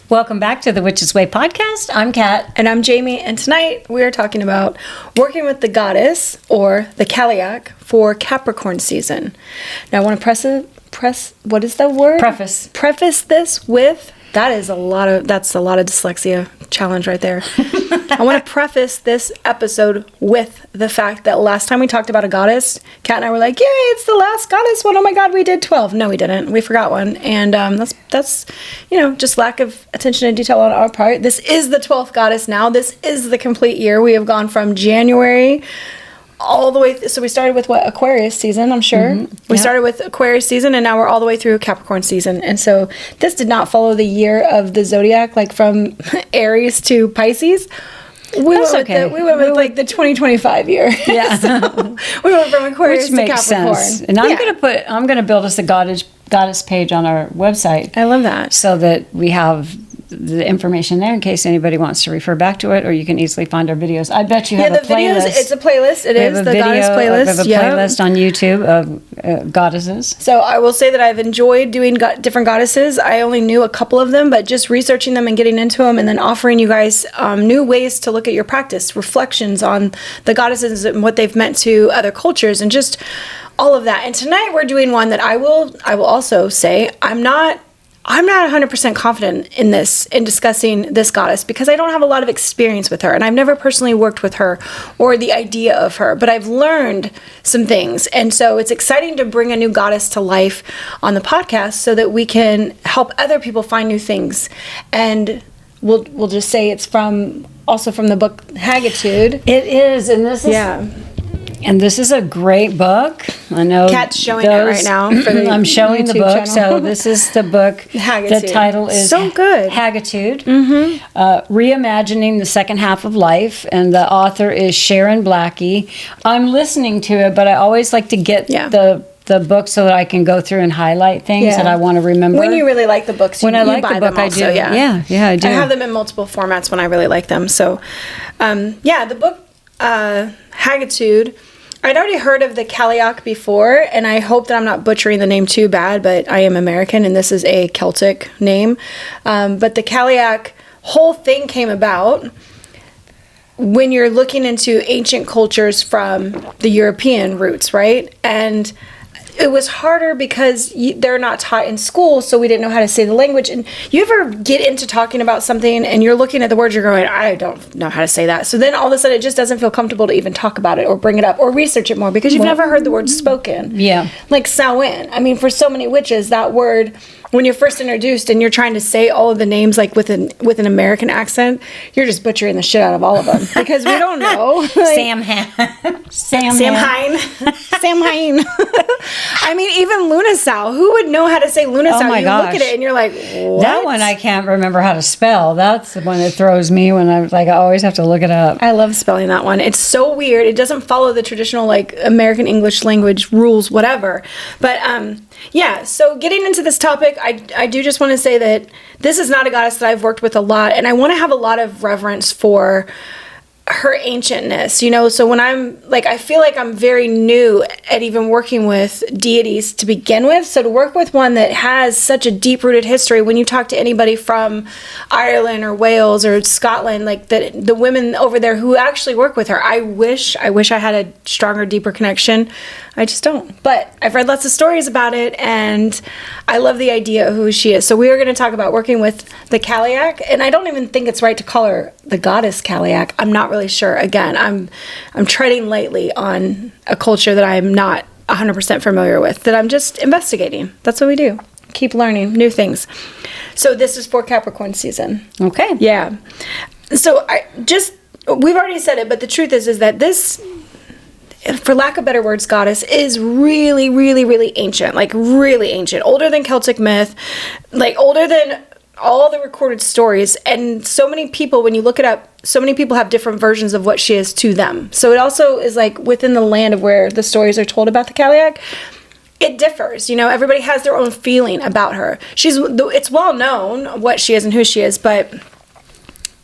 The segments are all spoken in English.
Welcome back to the Witch's Way podcast. I'm Kat. And I'm Jayme, and tonight we are talking about working with the goddess, or the Cailleach, for Capricorn season. Now I want to what is the word? Preface this with, that's a lot of dyslexia challenge right there. I want to preface this episode with the fact that last time we talked about a goddess, Kat and I were like, yay, it's the last goddess one. Oh my God, we did 12. No, we didn't. We forgot one. And that's just lack of attention to detail on our part. This is the 12th goddess now. This is the complete year. We have gone from January all the way so we started with Aquarius season, I'm sure. We started with Aquarius season, and now we're all the way through Capricorn season. And so this did not follow the year of the zodiac, like from Aries to Pisces. We went with the 2025 year. Yeah. So we went from Aquarius to Capricorn. Sense. And I'm gonna build us a goddess page on our website. I love that. So that we have the information there in case anybody wants to refer back to it, or you can easily find our videos. I bet you have a playlist. It's a playlist. It is the goddess playlist. We have a playlist on YouTube of goddesses. So I will say that I've enjoyed doing different goddesses. I only knew a couple of them, but just researching them and getting into them, and then offering you guys new ways to look at your practice, reflections on the goddesses and what they've meant to other cultures, and just all of that. And tonight we're doing one that I will also say I'm not 100% confident in discussing this goddess, because I don't have a lot of experience with her, and I've never personally worked with her or the idea of her, but I've learned some things. And so it's exciting to bring a new goddess to life on the podcast so that we can help other people find new things. And we'll just say it's also from the book Haggitude. It is, and this is... Yeah. And this is a great book. I know Kat's showing it right now. I'm showing the book. So this is the book. Haggitude. The title is so good. Haggitude. Reimagining the Second Half of Life, and the author is Sharon Blackie. I'm listening to it, but I always like to get the book so that I can go through and highlight things that I want to remember. When you really like the books, when I like the book, I do. Yeah, I do. I have them in multiple formats when I really like them. So, the book Haggitude. I'd already heard of the Cailleach before, and I hope that I'm not butchering the name too bad, but I am American, and this is a Celtic name. But the Cailleach whole thing came about when you're looking into ancient cultures from the European roots, right? And it was harder because they're not taught in school, so we didn't know how to say the language. And you ever get into talking about something and you're looking at the words, you're going, I don't know how to say that. So then all of a sudden it just doesn't feel comfortable to even talk about it or bring it up or research it more, because you've never heard the word spoken. Yeah. Like Samhain. I mean, for so many witches, that word, when you're first introduced and you're trying to say all of the names like with an American accent, you're just butchering the shit out of all of them, because we don't know. Samhain. I mean, even Lunasau. Who would know how to say Lunasau? Oh my gosh. Look at it and you're like, what? That one I can't remember how to spell. That's the one that throws me when I always have to look it up. I love spelling that one. It's so weird. It doesn't follow the traditional American English language rules, whatever. But so getting into this topic, I do just want to say that this is not a goddess that I've worked with a lot, and I want to have a lot of reverence for her ancientness, so when I feel like I'm very new at even working with deities to begin with. So to work with one that has such a deep-rooted history, when you talk to anybody from Ireland or Wales or Scotland, like the women over there who actually work with her, I wish I had a stronger, deeper connection. I just don't. But I've read lots of stories about it, and I love the idea of who she is. So we are going to talk about working with the Cailleach, and I don't even think it's right to call her the goddess Cailleach. I'm not really sure. Again, I'm treading lightly on a culture that I'm not 100% familiar with, that I'm just investigating. That's what we do. Keep learning new things. So this is for Capricorn season. Okay. Yeah. So we've already said it, but the truth is that this, for lack of better words, goddess is really, really, really ancient. Like really ancient. Older than Celtic myth. Like older than all the recorded stories. And so many people, when you look it up, so many people have different versions of what she is to them. So it also is like within the land of where the stories are told about the Cailleach, it differs. Everybody has their own feeling about her. It's well known what she is and who she is, but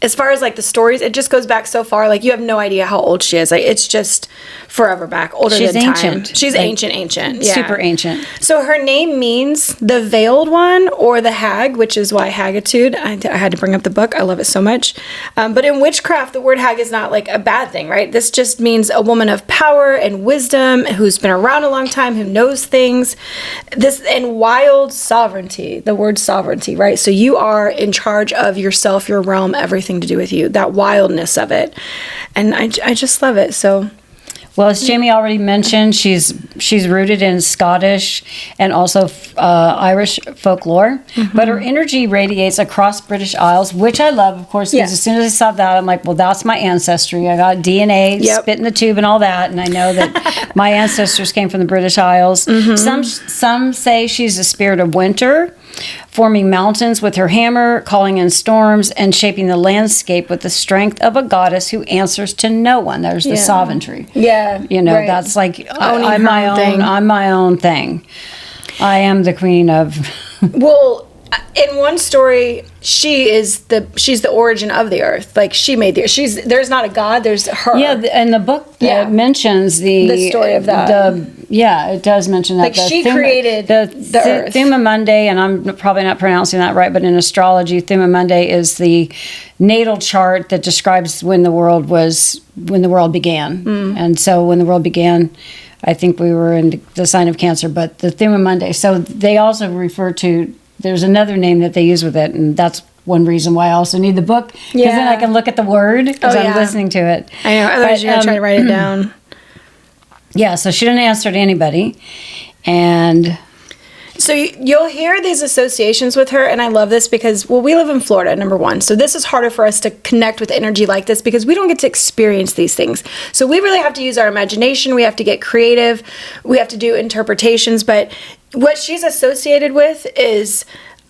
as far as like the stories, it just goes back so far. Like you have no idea how old she is. Like it's just forever back, older than time. She's ancient. She's ancient. Yeah. Super ancient. So her name means the veiled one or the hag, which is why Hagitude. I had to bring up the book. I love it so much. But in witchcraft, the word hag is not like a bad thing, right? This just means a woman of power and wisdom who's been around a long time, who knows things. And wild sovereignty, the word sovereignty, right? So you are in charge of yourself, your realm, everything to do with you, that wildness of it. And I just love it. So well, as Jayme already mentioned, she's rooted in Scottish and also Irish folklore. Mm-hmm. But her energy radiates across British Isles, which I love, of course, because as soon as I saw that, I'm like, well, that's my ancestry. I got DNA, spit in the tube and all that, and I know that my ancestors came from the British Isles. Mm-hmm. Some say she's the spirit of winter, forming mountains with her hammer, calling in storms, and shaping the landscape with the strength of a goddess who answers to no one. There's the sovereignty. Yeah. You know, that's like, I'm my own thing. I am the queen of... Well, in one story, she's the origin of the earth. Like she made the earth. There's not a god. There's her. Yeah, and the book mentions the story of that. It does mention that. Like she created the earth. Thumamundi, and I'm probably not pronouncing that right, but in astrology, Thumamundi is the natal chart that describes when the world began. Mm. And so when the world began, I think we were in the sign of Cancer, but the Thumamundi. So they also refer to. There's another name that they use with it, and that's one reason why I also need the book, because then I can look at the word, because I'm listening to it. I know, otherwise you're going to try to write it down. Yeah, so she didn't answer to anybody, and... So you'll hear these associations with her, and I love this because, well, we live in Florida, number one, so this is harder for us to connect with energy like this because we don't get to experience these things. So we really have to use our imagination, we have to get creative, we have to do interpretations, but what she's associated with is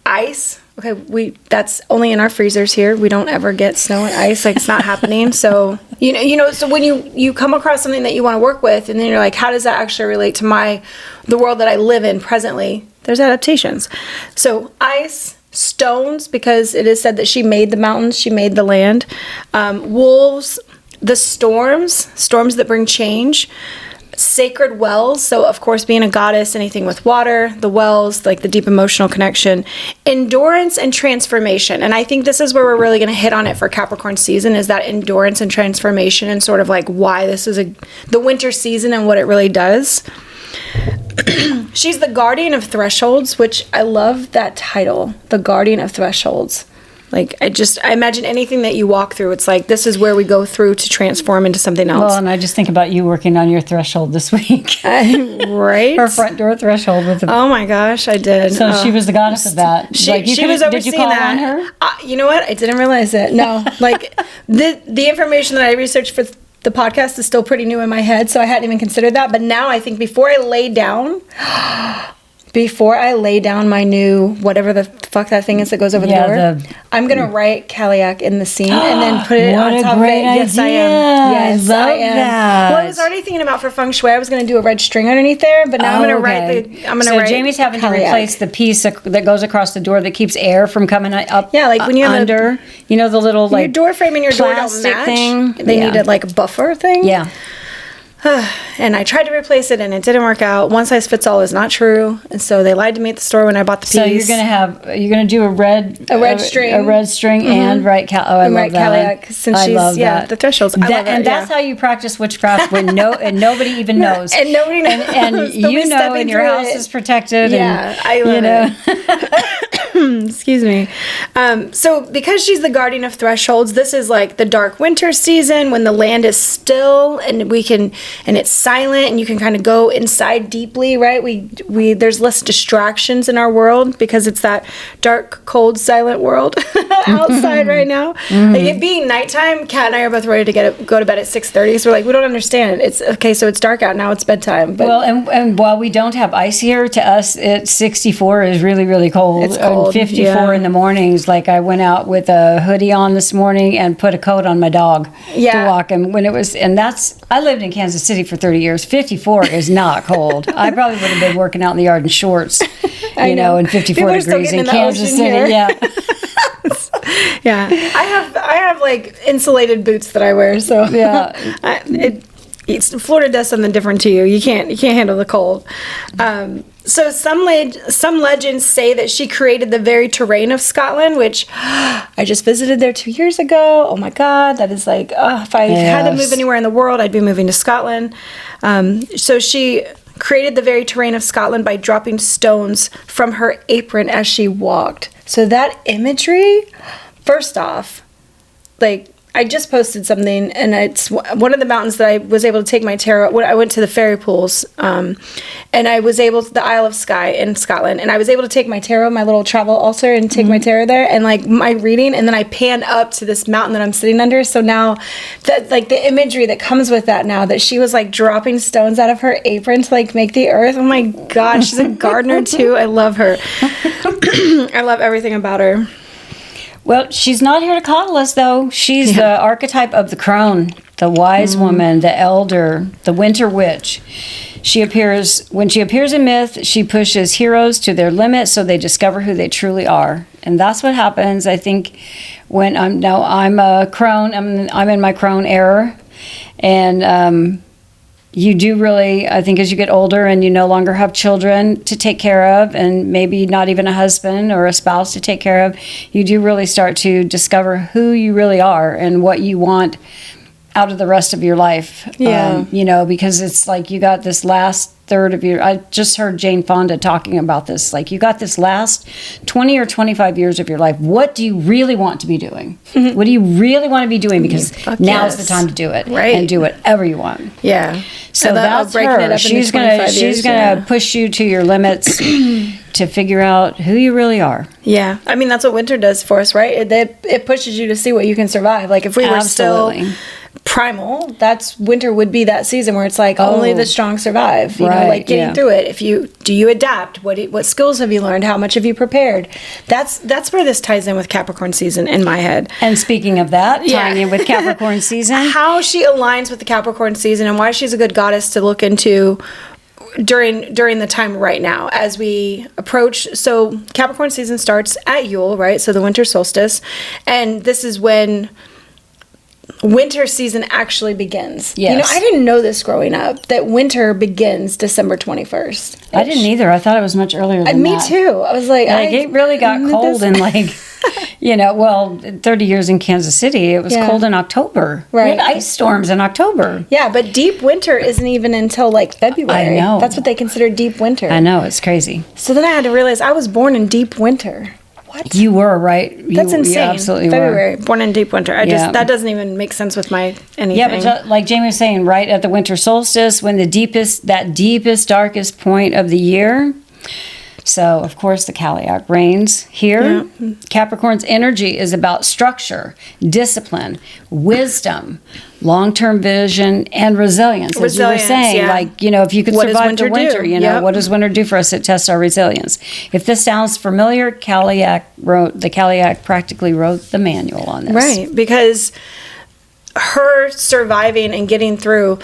ice. Okay, that's only in our freezers here. We don't ever get snow and ice, like it's not happening. So so when you come across something that you want to work with, and then you're like, how does that actually relate to the world that I live in presently? There's adaptations. So ice, stones, because it is said that she made the mountains, she made the land. Wolves, the storms that bring change. Sacred wells, so of course being a goddess, anything with water, the wells, like the deep emotional connection, endurance and transformation. And I think this is where we're really going to hit on it for Capricorn season, is that endurance and transformation, and sort of like why this is the winter season and what it really does. She's the guardian of thresholds, which I love that title, the guardian of thresholds. Like, I imagine anything that you walk through, it's like, this is where we go through to transform into something else. Well, and I just think about you working on your threshold this week. Right? Her front door threshold. Oh my gosh, I did. So she was the goddess of that. She was overseeing did you call that. On her? You know what? I didn't realize it. No. Like, the information that I researched for the podcast is still pretty new in my head, so I hadn't even considered that. But now I think before I lay down my new, whatever the fuck that thing is that goes over the door, I'm going to write Cailleach in the scene and then put it on top of it. Yes, I am. Yes, I am. That. Well, I was already thinking about for feng shui, I was going to do a red string underneath there, but now I'm going to write Jayme's having to replace the piece that goes across the door that keeps air from coming up. Yeah, like when you have under, the little like your door frame and your door don't match thing. They needed like a buffer thing. Yeah. And I tried to replace it, and it didn't work out. One size fits all is not true, and so they lied to me at the store when I bought the piece. So you're gonna do a red string, mm-hmm. and write I love that. Cailleach, since she's the thresholds. That's how you practice witchcraft when nobody even knows, and nobody knows, and and your house is protected. Yeah, I love it. Excuse me. So because she's the guardian of thresholds, this is like the dark winter season when the land is still and it's silent, and you can kind of go inside deeply, right? There's less distractions in our world because it's that dark, cold, silent world outside right now. Mm-hmm. Like it being nighttime, Kat and I are both ready to go to bed at 6:30. So we're like, we don't understand. It's okay. So it's dark out now. It's bedtime. But, well, and while we don't have ice here, to us, it's 64 is really, really cold. It's cold. And 54 in the mornings. Like I went out with a hoodie on this morning and put a coat on my dog to walk him when it was, I lived in Kansas City for 30 years. 54 is not cold. I probably would have been working out in the yard in shorts, in 54 degrees in Kansas City. Yeah. Yeah, I have like insulated boots that I wear, so Yeah. Florida does something different to you. You can't handle the cold. So some legends say that she created the very terrain of Scotland, which I just visited there 2 years ago. Oh my God, that is like, if I had to move anywhere in the world, I'd be moving to Scotland. So she created the very terrain of Scotland by dropping stones from her apron as she walked. So that imagery, first off, like, I just posted something, and it's one of the mountains that I was able to take my tarot. When I went to the fairy pools, and I was able to, the Isle of Skye in Scotland, and I was able to take my tarot, my little travel ulcer, and take my tarot there, and like my reading, and then I panned up to this mountain that I'm sitting under. So now, that like the imagery that comes with that now, that she was like dropping stones out of her apron to like make the earth. Oh my God, she's a gardener too. I love her. I love everything about her. Well, she's not here to coddle us, though. She's the archetype of the crone, the wise woman, the elder, the winter witch. When she appears in myth, she pushes heroes to their limit so they discover who they truly are. And that's what happens, I think, when I'm a crone. I'm in my crone era. And you do really, I think, as you get older and you no longer have children to take care of, and maybe not even a husband or a spouse to take care of, you do really start to discover who you really are and what you want out of the rest of your life. Yeah. Because it's like you got this last third of I just heard Jane Fonda talking about this. Like, you got this last 20 or 25 years of your life. What do you really want to be doing? What do you really want to be doing? Because now's the time to do it. Right. And do whatever you want. Yeah. So that's her. She's gonna push you to your limits to figure out who you really are. Yeah. I mean, that's what winter does for us, right? It pushes you to see what you can survive. Like, if we were still primal, that's winter would be that season where it's like only the strong survive. You know, like getting through it. Do you adapt? What skills have you learned? How much have you prepared? That's where this ties in with Capricorn season in my head. And speaking of that, tying in with Capricorn season, how she aligns with the Capricorn season and why she's a good goddess to look into during the time right now as we approach. So Capricorn season starts at Yule, right? So the winter solstice, and this is when winter season actually begins. Yes. I didn't know this growing up, that winter begins December 21st. I didn't either. I thought it was much earlier than that. Me too. I was like, it really got cold in 30 years in Kansas City, it was cold in October. Right. We had ice storms in October. Yeah, but deep winter isn't even until like February. I know. That's what they consider deep winter. I know, it's crazy. So then I had to realize I was born in deep winter. What? You were, right? That's insane. You absolutely February, were. Born in deep winter. That doesn't even make sense with my anything. Yeah, but like Jayme was saying, right at the winter solstice, when that deepest, darkest point of the year. So, of course, the Cailleach reigns here. Yeah. Capricorn's energy is about structure, discipline, wisdom, long-term vision, and resilience. As you were saying, if you could survive the winter, what does winter do for us? It tests our resilience. If this sounds familiar, the Cailleach practically wrote the manual on this. Right, because her surviving and getting through,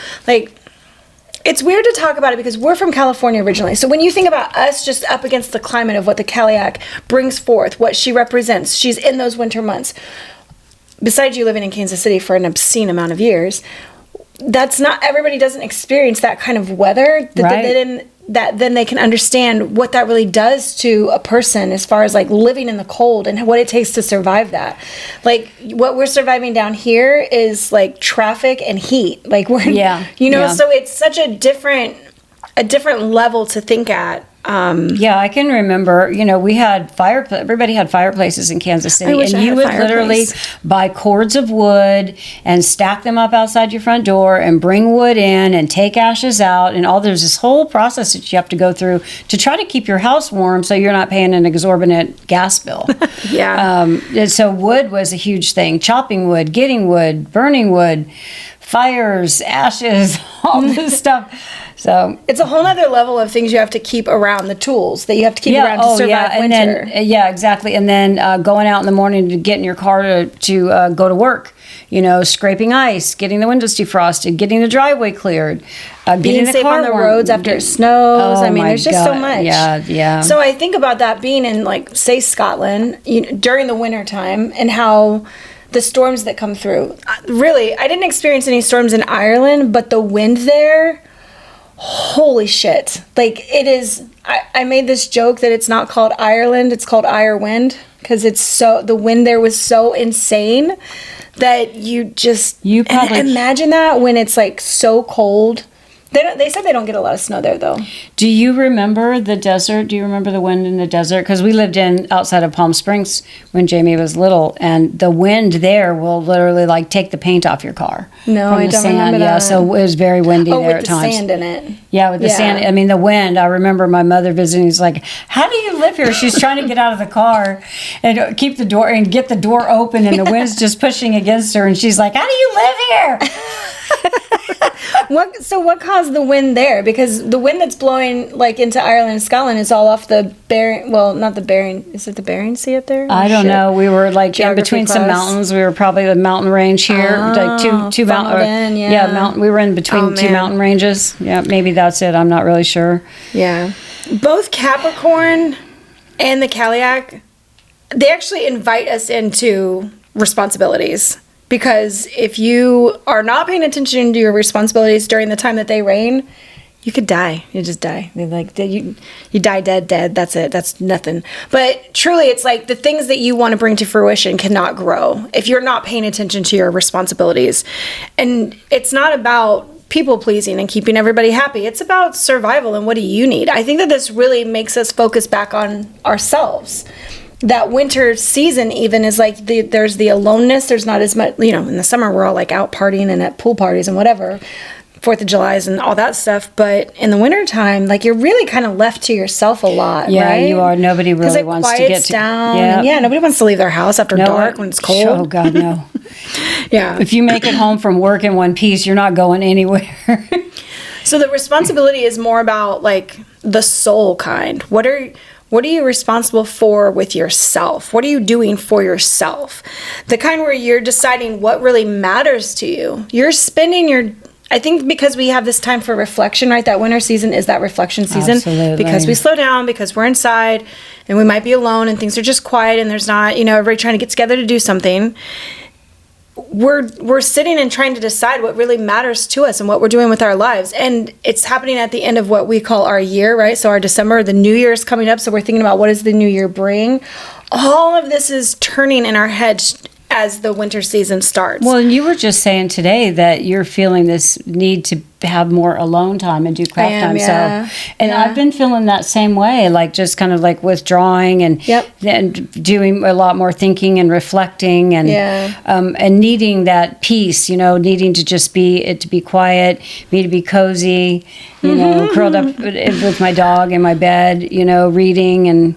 it's weird to talk about it because we're from California originally. So when you think about us just up against the climate of what the Cailleach brings forth, what she represents, she's in those winter months. Besides you living in Kansas City for an obscene amount of years, everybody doesn't experience that kind of weather that then they can understand what that really does to a person as far as like living in the cold and what it takes to survive that. Like what we're surviving down here is like traffic and heat. Like so it's such a different level to think at. I can remember, we had everybody had fireplaces in Kansas City, and you would literally buy cords of wood and stack them up outside your front door and bring wood in and take ashes out, and there's this whole process that you have to go through to try to keep your house warm so you're not paying an exorbitant gas bill. And so wood was a huge thing. Chopping wood, getting wood, burning wood, fires, ashes, all this stuff. So it's a whole other level of things you have to keep around, the tools that you have to keep around to survive winter. And then, exactly. And then going out in the morning to get in your car to go to work. You know, scraping ice, getting the windows defrosted, getting the driveway cleared, being safe on the roads after it snows. I mean, there's just so much. Yeah. So I think about that being in, like, say, Scotland, during the winter time, and how the storms that come through. Really, I didn't experience any storms in Ireland, but the wind there, holy shit. Like, it is, I made this joke that it's not called Ireland, it's called Ire Wind, because the wind there was so insane that you probably imagine that when it's like so cold. They said they don't get a lot of snow there, though. Do you remember the desert? Do you remember the wind in the desert? Because we lived outside of Palm Springs when Jayme was little, and the wind there will literally like take the paint off your car. No, I don't remember that. Yeah, so it was very windy there at times. With the sand in it. Yeah, with the sand. I mean, the wind. I remember my mother visiting. She's like, "How do you live here?" She's trying to get out of the car and keep the door and get the door open, and the wind's just pushing against her, and she's like, "How do you live here?" What caused the wind there? Because the wind that's blowing like into Ireland and Scotland is all off the Bering. Well, not the Bering. Is it the Bering Sea up there? I don't know. We were like in between some mountains. We were probably the mountain range here, like two mountain. We were in between two mountain ranges. Yeah, maybe that's it. I'm not really sure. Yeah, both Capricorn and the Cailleach, they actually invite us into responsibilities. Because if you are not paying attention to your responsibilities during the time that they reign, you could die. You just die. You die dead. That's it. That's nothing. But truly, it's like the things that you want to bring to fruition cannot grow if you're not paying attention to your responsibilities. And it's not about people pleasing and keeping everybody happy. It's about survival and what do you need. I think that this really makes us focus back on ourselves. That winter season even is like there's the aloneness. There's not as much, in the summer we're all like out partying and at pool parties and whatever, 4th of July's and all that stuff. But in the winter time, like you're really kind of left to yourself a lot, right? Yeah, you are. Nobody really wants to get down. Yeah, nobody wants to leave their house after dark when it's cold. Oh God, no. Yeah. If you make it home from work in one piece, you're not going anywhere. So the responsibility is more about like the soul kind. What are you responsible for with yourself? What are you doing for yourself? The kind where you're deciding what really matters to you. You're spending I think because we have this time for reflection, right? That winter season is that reflection season. Absolutely. Because we slow down, because we're inside and we might be alone and things are just quiet and there's not, everybody trying to get together to do something. We're sitting and trying to decide what really matters to us and what we're doing with our lives. And it's happening at the end of what we call our year, right? So our December, the new year is coming up. So we're thinking about what does the new year bring? All of this is turning in our heads as the winter season starts. Well, and you were just saying today that you're feeling this need to have more alone time and do craft time. Yeah. So, and I've been feeling that same way, like just kind of like withdrawing and doing a lot more thinking and reflecting and needing that peace, needing to just be quiet, me to be cozy, curled up with my dog in my bed, reading and.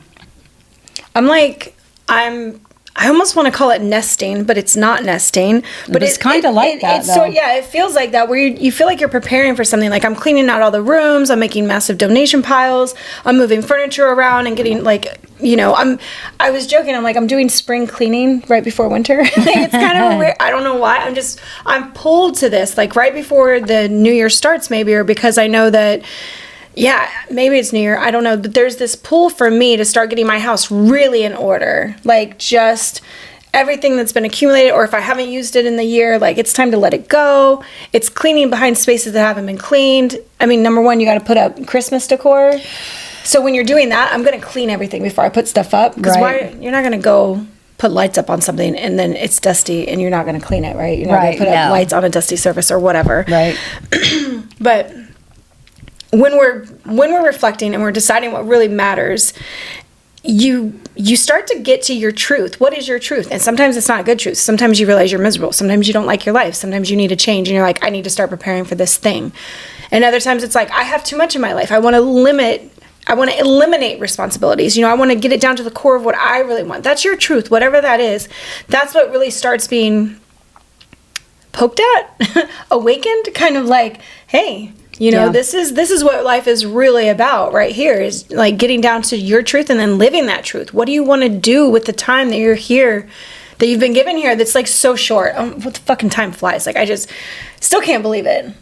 I almost want to call it nesting, but it's not nesting. But it's kind of like that, though. It feels like that, where you feel like you're preparing for something. Like I'm cleaning out all the rooms, I'm making massive donation piles, I'm moving furniture around and getting I was joking, I'm doing spring cleaning right before winter. It's kind of weird. I don't know why. I'm pulled to this, like right before the new year starts maybe, or because I know that. Yeah, maybe it's New Year. I don't know. But there's this pull for me to start getting my house really in order. Like just everything that's been accumulated, or if I haven't used it in the year, like it's time to let it go. It's cleaning behind spaces that haven't been cleaned. I mean, number one, you got to put up Christmas decor. So when you're doing that, I'm going to clean everything before I put stuff up. Because you're not going to go put lights up on something and then it's dusty and you're not going to clean it, right? You're not going to put up lights on a dusty surface or whatever. Right. But when we're reflecting and we're deciding what really matters, you start to get to your truth. What is your truth? And sometimes it's not a good truth. Sometimes you realize you're miserable. Sometimes you don't like your life. Sometimes you need a change and you're like, I need to start preparing for this thing. And other times it's like, I have too much in my life. I want to eliminate responsibilities. I want to get it down to the core of what I really want. That's your truth, whatever that is. That's what really starts being poked at, awakened, kind of like, hey, This is what life is really about right here, is like getting down to your truth and then living that truth. What do you want to do with the time that you're here, that you've been given here, that's like so short? What the fucking time flies. Like, I just still can't believe it.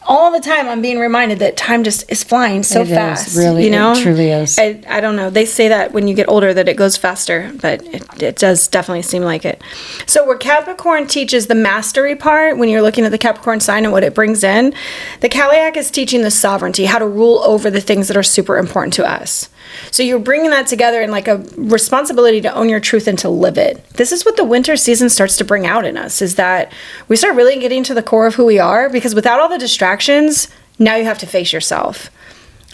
All the time I'm being reminded that time just is flying so fast. Really, it truly is. I don't know. They say that when you get older that it goes faster, but it does definitely seem like it. So where Capricorn teaches the mastery part, when you're looking at the Capricorn sign and what it brings in, the Cailleach is teaching the sovereignty, how to rule over the things that are super important to us. So you're bringing that together in like a responsibility to own your truth and to live it. This is what the winter season starts to bring out in us, is that we start really getting to the core of who we are, because without all the distractions, now you have to face yourself.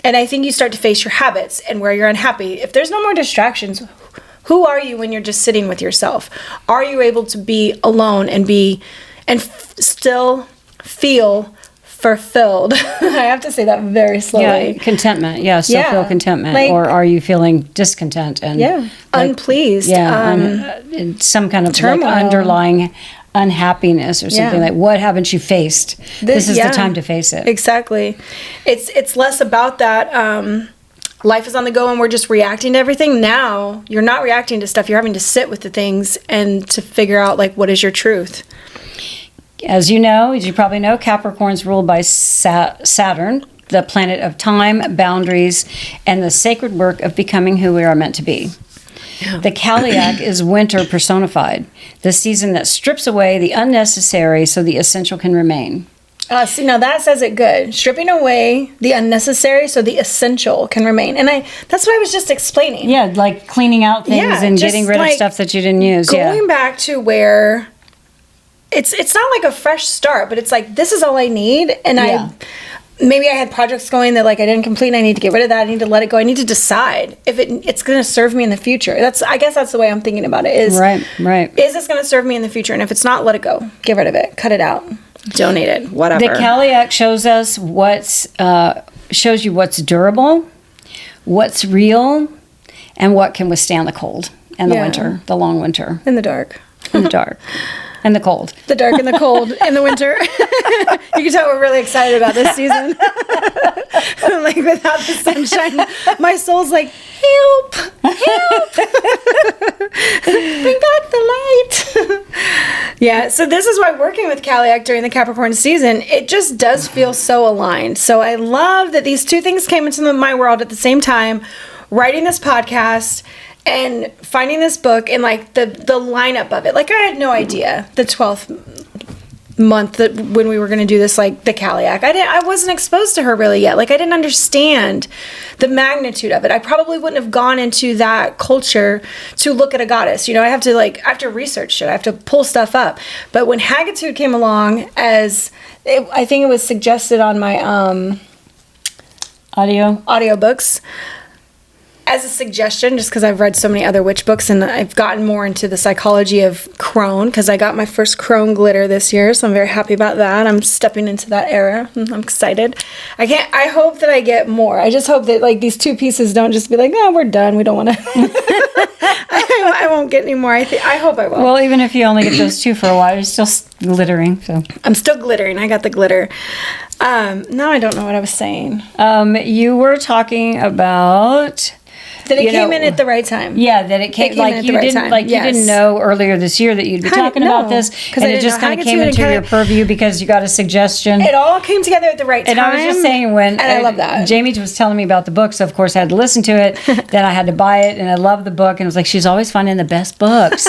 And I think you start to face your habits and where you're unhappy. If there's no more distractions, who are you when you're just sitting with yourself? Are you able to be alone and still feel fulfilled? I have to say that very slowly. Yeah, contentment. Yeah, still feel contentment. Or are you feeling discontent and unpleased? Yeah, some kind of turmoil, like underlying unhappiness or something. Like, what haven't you faced? This is the time to face it. Exactly. It's less about that. Life is on the go and we're just reacting to everything. Now you're not reacting to stuff. You're having to sit with the things and to figure out like, what is your truth? As you probably know, Capricorn's ruled by Saturn, the planet of time, boundaries, and the sacred work of becoming who we are meant to be. Yeah. The Cailleach is winter personified, the season that strips away the unnecessary so the essential can remain. See, now that says it good. Stripping away the unnecessary so the essential can remain. And that's what I was just explaining. Yeah, like cleaning out things and getting rid of stuff that you didn't use. Going back to where it's not like a fresh start, but it's like, this is all I need. And maybe I had projects going that like I didn't complete and I need to get rid of that. I need to let it go. I need to decide if it's going to serve me in the future. I guess that's the way I'm thinking about it, is right. Is this going to serve me in the future? And if it's not, let it go. Get rid of it. Cut it out. Donate it. Whatever. The Cailleach shows us shows you what's durable, what's real, and what can withstand the cold and the winter, the long winter. In the dark. In the dark. And the cold. The dark and the cold in the winter. You can tell we're really excited about this season. Like, without the sunshine, my soul's like, help, help. Bring back the light. Yeah, so this is why working with Cailleach during the Capricorn season, it just does feel so aligned. So I love that these two things came into my world at the same time, writing this podcast and finding this book and like the lineup of it. Like, I had no idea the 12th month that when we were going to do this, like the Cailleach, I wasn't exposed to her really yet. Like, I didn't understand the magnitude of it. I probably wouldn't have gone into that culture to look at a goddess. I have to research shit. I have to pull stuff up. But when Hagitude came along, I think it was suggested on my audiobooks, as a suggestion, just because I've read so many other witch books and I've gotten more into the psychology of Crone, because I got my first Crone glitter this year, so I'm very happy about that. I'm stepping into that era. I'm excited. I hope that I get more. I just hope that like these two pieces don't just be like, no, we're done. We don't want to. I won't get any more. I hope I will. Well, even if you only get those two for a while, you're still glittering. So I'm still glittering. I got the glitter. Now I don't know what I was saying. You were talking about that it came in at the right time. Yeah, that it came like you didn't you didn't know earlier this year that you'd be talking about this, and it just kind of came into your purview because you got a suggestion. It all came together at the right time. And I was just saying, and I love that. Jayme was telling me about the book, so of course I had to listen to it. Then I had to buy it, and I loved the book, and it was like, she's always finding the best books.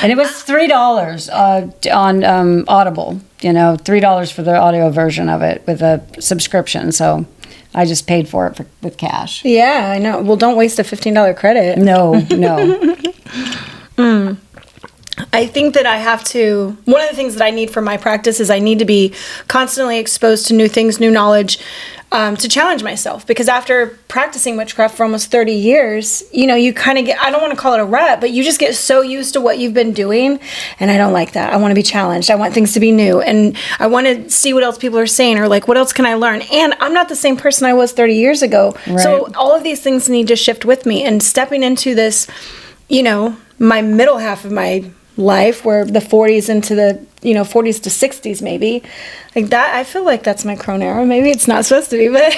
And it was $3 on Audible. $3 for the audio version of it with a subscription. So I just paid for it with cash. Yeah, I know. Well, don't waste a $15 credit. No. I think that I have to, one of the things that I need for my practice is I need to be constantly exposed to new things, new knowledge, to challenge myself. Because after practicing witchcraft for almost 30 years, you kind of get, I don't want to call it a rut, but you just get so used to what you've been doing. And I don't like that. I want to be challenged. I want things to be new. And I want to see what else people are saying, or like, what else can I learn? And I'm not the same person I was 30 years ago. Right. So all of these things need to shift with me. And stepping into this, my middle half of my life, where the 40s into the 40s to 60s maybe, like that. I feel like that's my Crone era. Maybe it's not supposed to be, but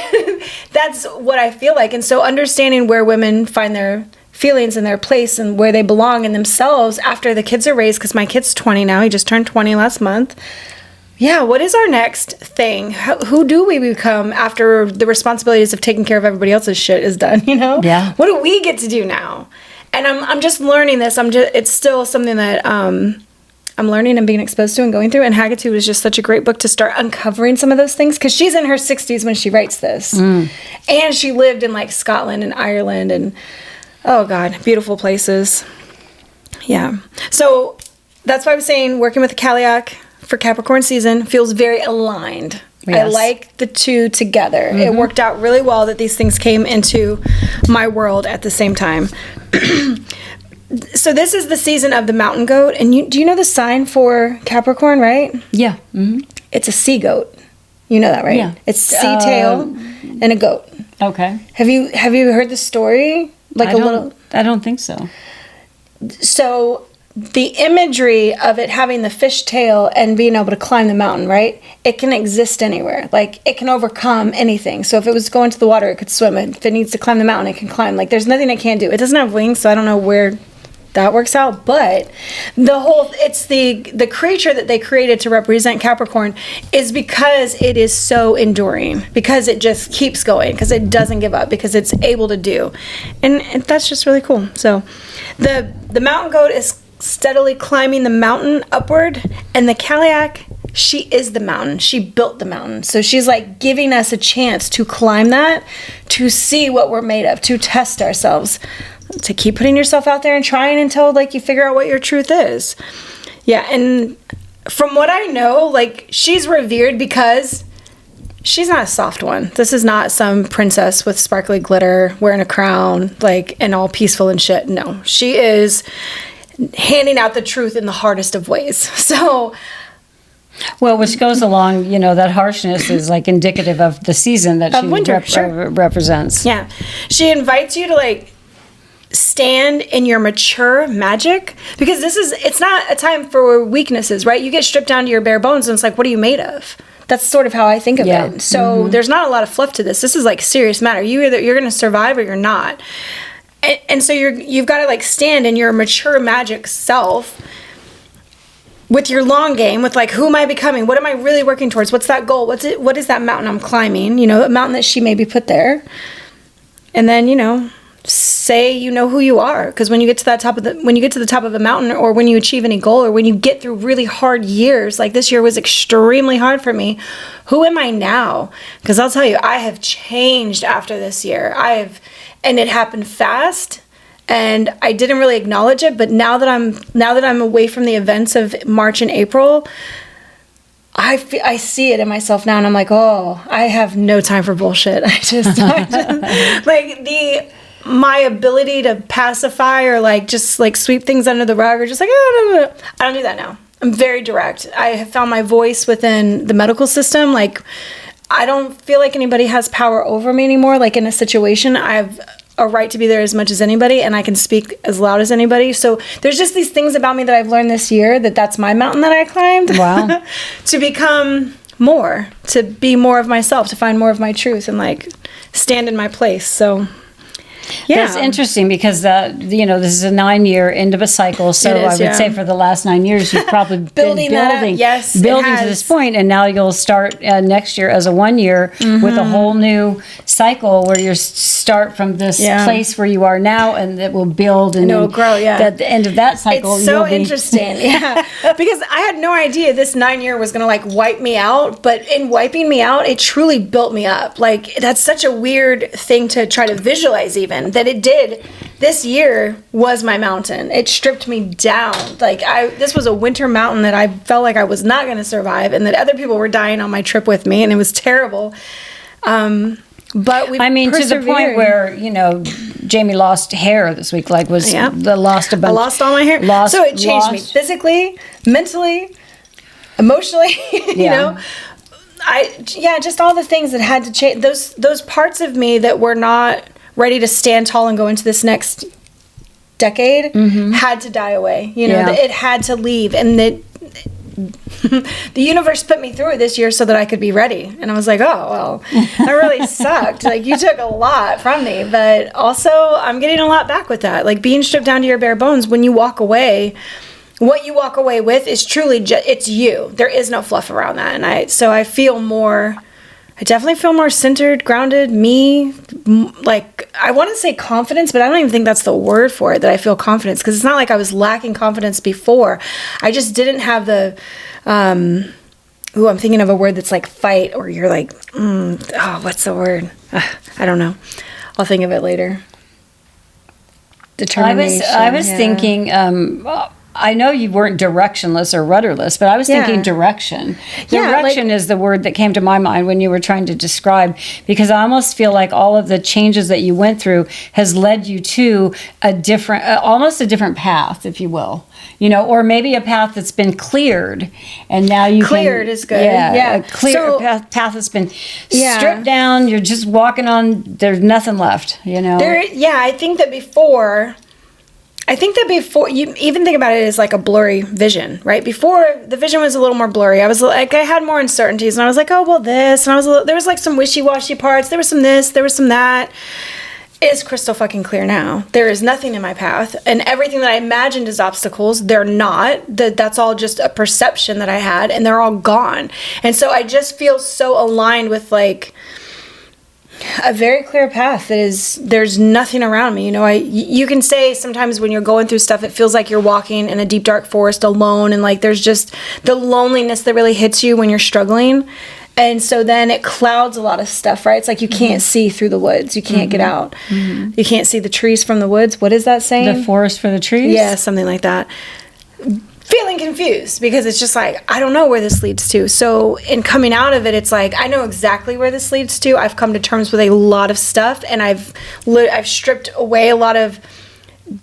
that's what I feel like. And so understanding where women find their feelings and their place and where they belong in themselves after the kids are raised, because my kid's 20 now. He just turned 20 last month. Yeah, what is our next thing? Who do we become after the responsibilities of taking care of everybody else's shit is done, Yeah. What do we get to do now? And I'm just learning this. It's still something that I'm learning and being exposed to and going through. And Hagatu was just such a great book to start uncovering some of those things, because she's in her 60s when she writes this. And she lived in like Scotland and Ireland and, oh God, beautiful places. Yeah. So that's why I was saying working with the Cailleach for Capricorn season feels very aligned. Yes. I like the two together. It worked out really well that these things came into my world at the same time. So this is the season of the mountain goat. And do you know the sign for Capricorn, right? Yeah. It's a sea goat. You know that, right? Yeah. It's sea tail and a goat. Okay. Have you heard the story? I don't think so. So the imagery of it having the fish tail and being able to climb the mountain, right? It can exist anywhere. Like, it can overcome anything. So if it was going to the water, it could swim. If it needs to climb the mountain, it can climb. Like, there's nothing it can't do. It doesn't have wings, so I don't know where that works out. But it's the creature that they created to represent Capricorn is because it is so enduring, because it just keeps going, because it doesn't give up, because it's able to do. And that's just really cool. So the mountain goat is steadily climbing the mountain upward, and the Cailleach, she is the mountain. She built the mountain. So she's like giving us a chance to climb that, to see what we're made of, to test ourselves, to keep putting yourself out there and trying until like you figure out what your truth is. Yeah. And from what I know, like, she's revered because she's not a soft one. This is not some princess with sparkly glitter wearing a crown, like, and all peaceful and shit. No, she is handing out the truth in the hardest of ways. So, well, which goes along, that harshness is like indicative of the season that she represents. Yeah. She invites you to like stand in your mature magic, because it's not a time for weaknesses, right? You get stripped down to your bare bones and it's like, what are you made of? That's sort of how I think of it. So there's not a lot of fluff to this. This is like serious matter. You're going to survive or you're not. And so you've got to like stand in your mature magic self with your long game, with like, who am I becoming? What am I really working towards? What's that goal? What is that mountain I'm climbing? A mountain that she maybe put there. And then, say who you are, because when you get to the top of a mountain, or when you achieve any goal, or when you get through really hard years, like this year was extremely hard for me. Who am I now? Because I'll tell you, I have changed after this year. And it happened fast, and I didn't really acknowledge it. But now that I'm away from the events of March and April, I see it in myself now, and I'm like, oh, I have no time for bullshit. I just like my ability to pacify or like just like sweep things under the rug, or just like, I don't do that now. I'm very direct. I have found my voice within the medical system. Like, I don't feel like anybody has power over me anymore. Like, in a situation, I have a right to be there as much as anybody, and I can speak as loud as anybody. So there's just these things about me that I've learned this year, that's my mountain that I climbed. Wow. To become more, to be more of myself, to find more of my truth, and like stand in my place. So yeah, that's interesting, because this is a 9-year end of a cycle. So I would say for the last 9 years, you've probably been building to this point, and now you'll start next year as a 1 year with a whole new cycle where you start from this place where you are now, and it will build and it will grow. Yeah, at the end of that cycle, it's so interesting. Yeah, because I had no idea this 9-year was gonna like wipe me out, but in wiping me out, it truly built me up. Like, that's such a weird thing to try to visualize, even. That it did. This year was my mountain. It stripped me down. Like, this was a winter mountain that I felt like I was not going to survive, and that other people were dying on my trip with me, and it was terrible. But we to the point where Jayme lost hair this week. Like, lost a bunch. I lost all my hair. So it changed me physically, mentally, emotionally. Just all the things that had to change. Those parts of me that were not ready to stand tall and go into this next decade had to die away. You know, it had to leave, and that the universe put me through it this year so that I could be ready. And I was like, oh, well, that really sucked. Like, you took a lot from me, but also I'm getting a lot back with that. Like, being stripped down to your bare bones, when you walk away, what you walk away with is truly it's you. There is no fluff around that. And I definitely feel more centered, grounded, me. Like, I want to say confidence, but I don't even think that's the word for it, that I feel confidence. Because it's not like I was lacking confidence before. I just didn't have the, I'm thinking of a word that's like fight, or you're like, what's the word? I don't know. I'll think of it later. Determination. I was thinking, I know you weren't directionless or rudderless, but I was thinking direction. Direction is the word that came to my mind when you were trying to describe, because I almost feel like all of the changes that you went through has led you to almost a different path, if you will. You know, or maybe a path that's been cleared, and now you cleared is good. A clear path that's been stripped down. You're just walking on. There's nothing left. You know. I think that before you even think about it as like a blurry vision, right? Before, the vision was a little more blurry. I was like, I had more uncertainties, and I was like, oh, well, this, and there was like some wishy-washy parts. There was some this, there was some that. It's crystal fucking clear now. There is nothing in my path, and everything that I imagined as obstacles, they're not. That's all just a perception that I had, and they're all gone. And so I just feel so aligned with like a very clear path that is, there's nothing around me. You know, you can say sometimes when you're going through stuff, it feels like you're walking in a deep dark forest alone, and like there's just the loneliness that really hits you when you're struggling. And so then it clouds a lot of stuff, right? It's like you can't see through the woods. You can't get out. You can't see the trees from the woods. What is that saying? The forest for the trees? Yeah, something like that. Feeling confused, because it's just like, I don't know where this leads to. So in coming out of it, it's like, I know exactly where this leads to. I've come to terms with a lot of stuff, and I've stripped away a lot of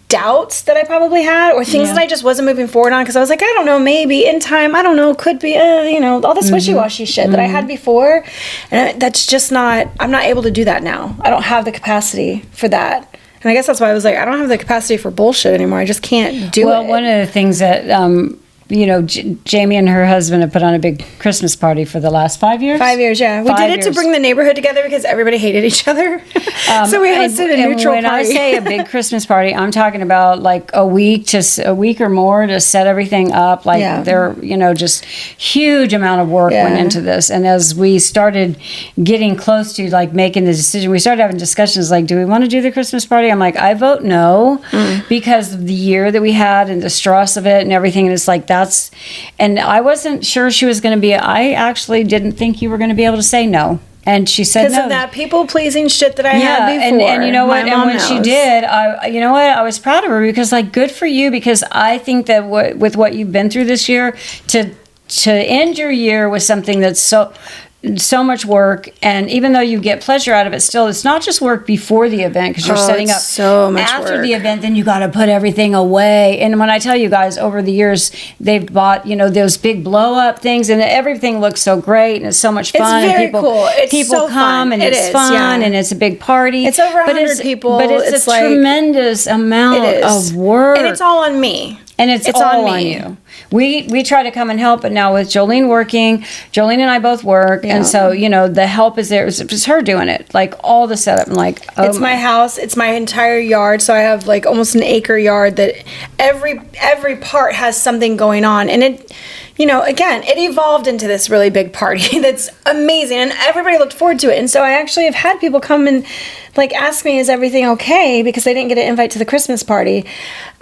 doubts that I probably had, or things that I just wasn't moving forward on, because I was like, I don't know, maybe in time, I don't know, could be, all this wishy-washy shit that I had before, and that's just not, I'm not able to do that now. I don't have the capacity for that. And I guess that's why I was like, I don't have the capacity for bullshit anymore. I just can't do it. Well, one of the things that, Jayme and her husband have put on a big Christmas party for the last 5 years. 5 years, yeah. We did it to bring the neighborhood together because everybody hated each other. So we hosted a neutral party. When I say a big Christmas party, I'm talking about like a week or more to set everything up. Like there, just huge amount of work went into this. And as we started getting close to like making the decision, we started having discussions like, do we want to do the Christmas party? I'm like, I vote no, because of the year that we had and the stress of it and everything. And it's like, and I wasn't sure she was going to be, I actually didn't think you were going to be able to say no. And she said no. Because of that people-pleasing shit that I had before. And you know what? And when she did, I was proud of her, because like, good for you, because I think that with what you've been through this year, to end your year with something that's so much work, and even though you get pleasure out of it, still it's not just work before the event, because you're setting up so much after work. The event, then you got to put everything away. And when I tell you guys, over the years they've bought those big blow up things, and everything looks so great and it's so much fun. It's very cool. People so come fun. and it's fun and it's a big party. It's over 100 people. But it's a tremendous amount of work, and it's all on me. And it's all on you. We try to come and help, but now with Jolene working, Jolene and I both work, and so the help is there. It's her doing it, like all the setup, and like it's my house, it's my entire yard. So I have like almost an acre yard that every part has something going on, and it. Again, it evolved into this really big party that's amazing, and everybody looked forward to it. And so I actually have had people come and like ask me, is everything okay? Because they didn't get an invite to the Christmas party,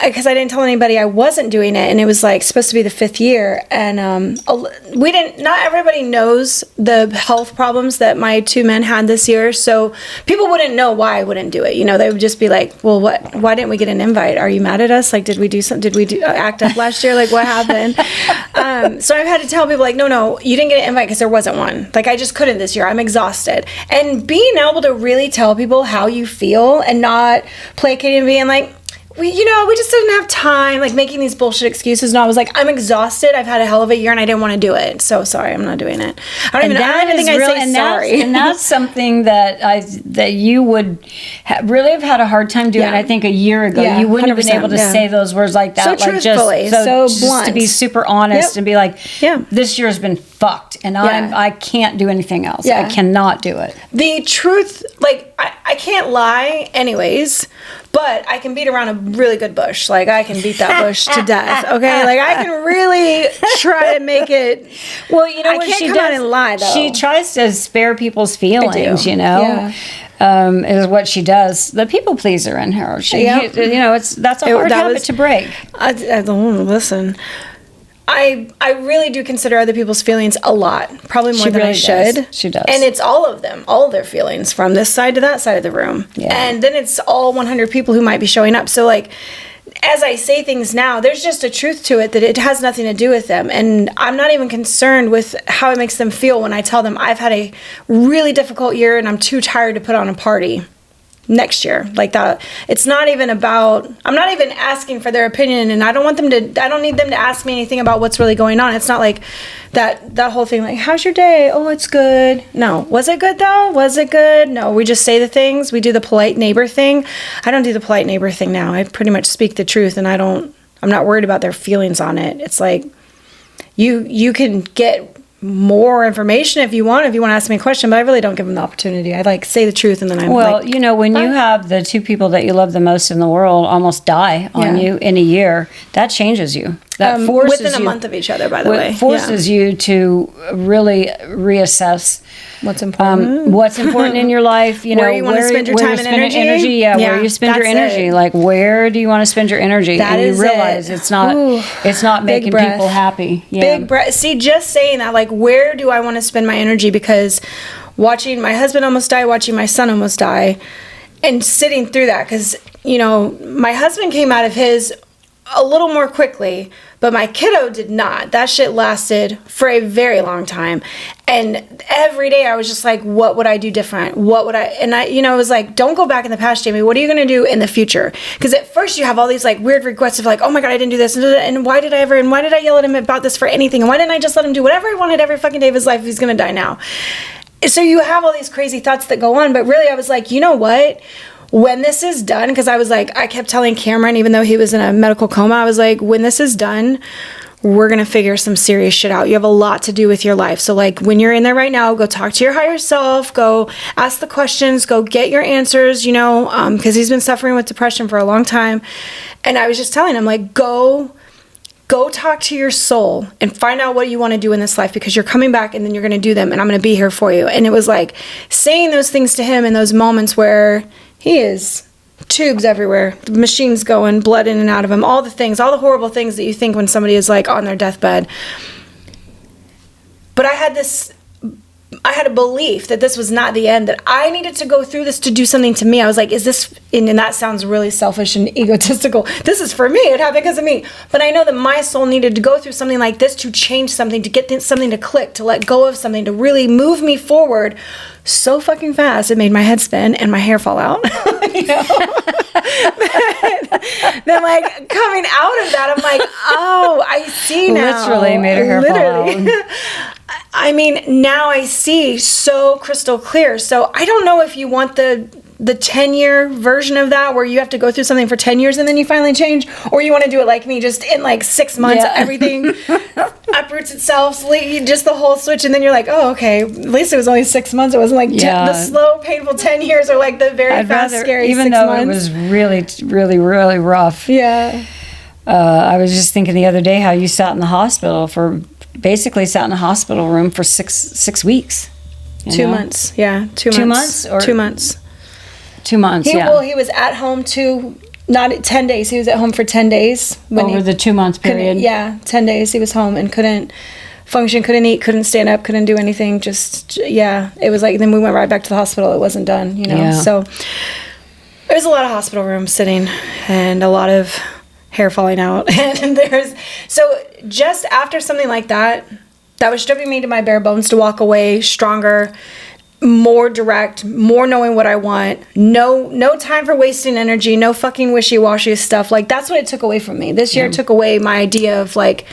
because I didn't tell anybody I wasn't doing it, and it was like supposed to be the 5th year, and not everybody knows the health problems that my 2 men had this year, so people wouldn't know why I wouldn't do it. They would just be like, well, why didn't we get an invite? Are you mad at us? Like, did we act up last year? Like, what happened? So I've had to tell people like, no, you didn't get an invite because there wasn't one. Like, I just couldn't this year. I'm exhausted. And being able to really tell people how you feel and not placating and being like, we just didn't have time, like making these bullshit excuses. And I was like, I'm exhausted. I've had a hell of a year and I didn't want to do it. So sorry, I'm not doing it. I don't even think I say sorry. And that's something that you would really have had a hard time doing. I think a year ago, you wouldn't have been able to say those words like that. So truthfully, so blunt. Just to be super honest and be like, this year's been fucked and I can't do anything else. I cannot do it. The truth, like, I can't lie anyways, but I can beat around a really good bush. Like, I can beat that bush to death, okay? Like, I can really try to make it... Well, you know what she does? I can't come out and lie, though. She tries to spare people's feelings, you know? Is what she does. The people pleaser in her. That's a hard habit to break. I don't listen. I really do consider other people's feelings a lot, probably more than I should. She does. And it's all of them, all of their feelings, from this side to that side of the room. Yeah. And then it's all 100 people who might be showing up. So, like, as I say things now, there's just a truth to it that it has nothing to do with them. And I'm not even concerned with how it makes them feel when I tell them I've had a really difficult year and I'm too tired to put on a party next year. Like that. It's not even about, I'm not even asking for their opinion, and I don't need them to ask me anything about what's really going on. It's not like that whole thing, like, how's your day? Oh, it's good. No. Was it good though? Was it good? No, we just say the things. We do the polite neighbor thing. I don't do the polite neighbor thing now. I pretty much speak the truth, and I'm not worried about their feelings on it. It's like, you can get more information if you want to ask me a question, but I really don't give them the opportunity. I like say the truth, and then when you have the two people that you love the most in the world almost die on you in a year, that changes you. That forces within a month of each other, by the way. Forces you to really reassess what's important. What's important in your life. Where you want to spend your time and energy. Where you spend your energy. Like, where do you want to spend your energy? And you realize it's not making people happy. Yeah. Big breath. See, just saying that, like, where do I want to spend my energy? Because watching my husband almost die, watching my son almost die, and sitting through that, because, my husband came out of his a little more quickly, but my kiddo did not. That shit lasted for a very long time. And every day I was just like, what would I do different? I was like, don't go back in the past, Jayme. What are you going to do in the future? Because at first you have all these like weird regrets of like, oh my God, I didn't do this. And why did I yell at him about this for anything? And why didn't I just let him do whatever he wanted every fucking day of his life if he's going to die now? So you have all these crazy thoughts that go on. But really I was like, you know what? When this is done, because I was like, I kept telling Cameron, even though he was in a medical coma, I was like, when this is done, we're going to figure some serious shit out. You have a lot to do with your life. So like when you're in there right now, go talk to your higher self, go ask the questions, go get your answers, because he's been suffering with depression for a long time. And I was just telling him, like, go talk to your soul and find out what you want to do in this life, because you're coming back and then you're going to do them, and I'm going to be here for you. And it was like saying those things to him in those moments where he is tubes everywhere, the machines going, blood in and out of him, all the things, all the horrible things that you think when somebody is like on their deathbed. But I had a belief that this was not the end, that I needed to go through this to do something to me. I was like, is this, and that sounds really selfish and egotistical, this is for me, it happened because of me. But I know that my soul needed to go through something like this to change something, to get something to click, to let go of something, to really move me forward so fucking fast it made my head spin and my hair fall out. Then like coming out of that, I'm like, oh, I see now. Literally made her hair fall out. I mean, now I see so crystal clear. So I don't know if you want the 10-year version of that, where you have to go through something for 10 years and then you finally change, or you want to do it like me, just in like 6 months, everything uproots itself, just the whole switch, and then you're like, oh, okay, at least it was only 6 months. It wasn't like the slow, painful 10 years, or like the very fast, scary 6 months. Even though it was really, really, really rough. Yeah. I was just thinking the other day how you sat in the hospital basically sat in a hospital room for six weeks. 2 months. Yeah. 2 months. 2 months? Or 2 months. 2 months, Well, he was at home not 10 days. He was at home for 10 days. Over the 2 months period. 10 days he was home and couldn't function, couldn't eat, couldn't stand up, couldn't do anything. It was like, then we went right back to the hospital. It wasn't done, Yeah. So there's a lot of hospital rooms sitting and a lot of hair falling out. And so just after something like that was stripping me to my bare bones to walk away stronger, more direct, more knowing what I want. No time for wasting energy, no fucking wishy-washy stuff. Like, that's what it took away from me. This year took away my idea of like,